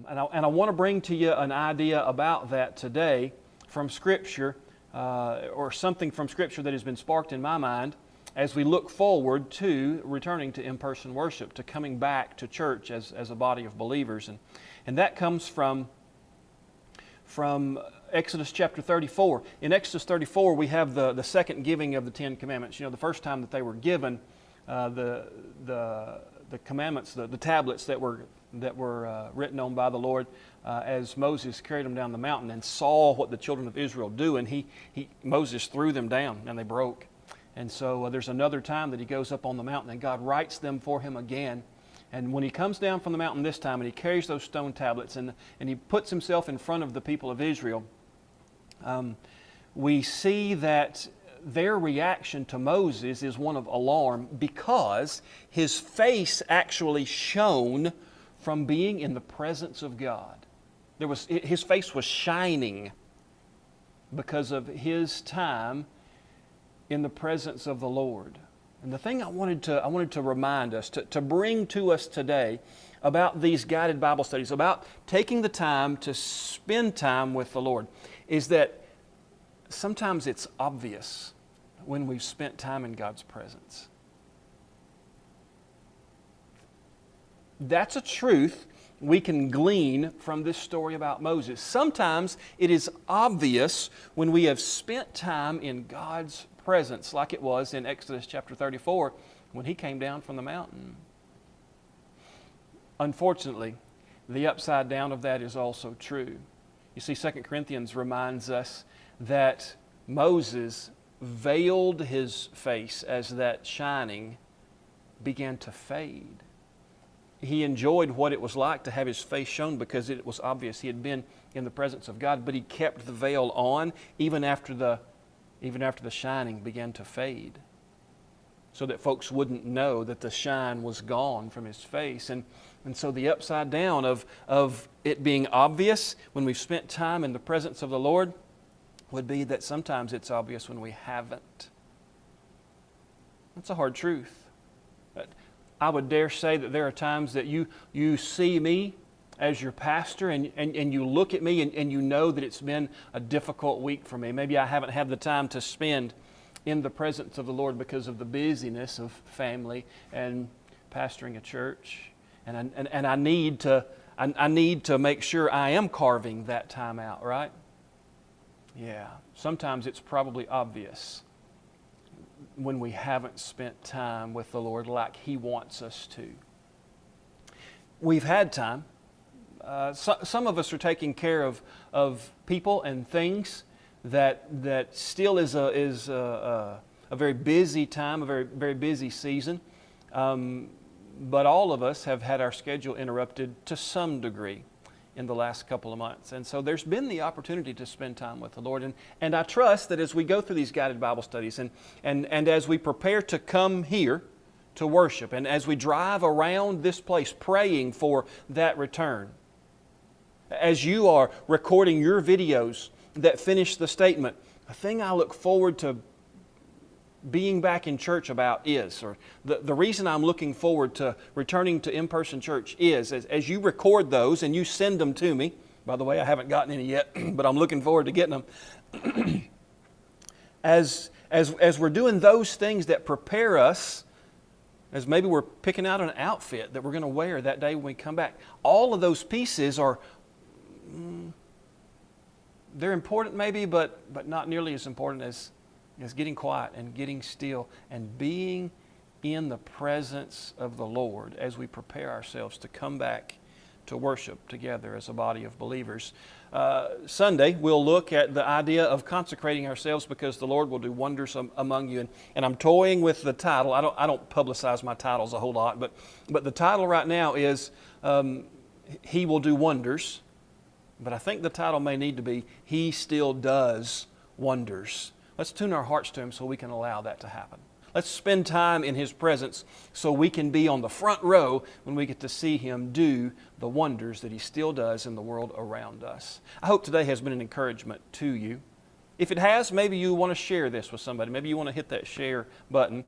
And I want to bring to you an idea about that today from Scripture, or something from Scripture that has been sparked in my mind as we look forward to returning to in-person worship, to coming back to church as a body of believers. And that comes from Exodus chapter 34. In Exodus 34, we have the second giving of the Ten Commandments. You know, the first time that they were given, the commandments, the tablets that were written on by the Lord, as Moses carried them down the mountain and saw what the children of Israel do, and Moses threw them down and they broke. And so there's another time that he goes up on the mountain and God writes them for him again. And when he comes down from the mountain this time and he carries those stone tablets and he puts himself in front of the people of Israel, we see that their reaction to Moses is one of alarm, because his face actually shone from being in the presence of God. His face was shining because of his time in the presence of the Lord. And the thing I wanted to remind us, to bring to us today about these guided Bible studies, about taking the time to spend time with the Lord, is that sometimes it's obvious when we've spent time in God's presence. That's a truth we can glean from this story about Moses. Sometimes it is obvious when we have spent time in God's presence, like it was in Exodus chapter 34 when he came down from the mountain. Unfortunately, the upside down of that is also true. You see, 2 Corinthians reminds us that Moses veiled his face as that shining began to fade. He enjoyed what it was like to have his face shown because it was obvious he had been in the presence of God, but he kept the veil on even after the shining began to fade, so that folks wouldn't know that the shine was gone from his face. And so the upside down of it being obvious when we've spent time in the presence of the Lord would be that sometimes it's obvious when we haven't. That's a hard truth. I would dare say that there are times that you see me as your pastor and you look at me and you know that it's been a difficult week for me. Maybe I haven't had the time to spend in the presence of the Lord because of the busyness of family and pastoring a church. And I need to make sure I am carving that time out, right? Yeah, sometimes it's probably obvious when we haven't spent time with the Lord like He wants us to. We've had time. Some of us are taking care of people and things that still is a very busy time, a very, very busy season. But all of us have had our schedule interrupted to some degree in the last couple of months. And so there's been the opportunity to spend time with the Lord. And I trust that as we go through these guided Bible studies and as we prepare to come here to worship, and as we drive around this place praying for that return, as you are recording your videos that finish the statement, a thing I look forward to being back in church about is, or the reason I'm looking forward to returning to in-person church is, as you record those and you send them to me, by the way, I haven't gotten any yet, but I'm looking forward to getting them. As we're doing those things that prepare us, as maybe we're picking out an outfit that we're going to wear that day when we come back, all of those pieces are, they're important maybe, but not nearly as important as getting quiet and getting still and being in the presence of the Lord as we prepare ourselves to come back to worship together as a body of believers. Sunday, we'll look at the idea of consecrating ourselves because the Lord will do wonders among you. And I'm toying with the title. I don't publicize my titles a whole lot, but the title right now is He Will Do Wonders. But I think the title may need to be He Still Does Wonders. Let's tune our hearts to Him so we can allow that to happen. Let's spend time in His presence so we can be on the front row when we get to see Him do the wonders that He still does in the world around us. I hope today has been an encouragement to you. If it has, maybe you want to share this with somebody. Maybe you want to hit that share button.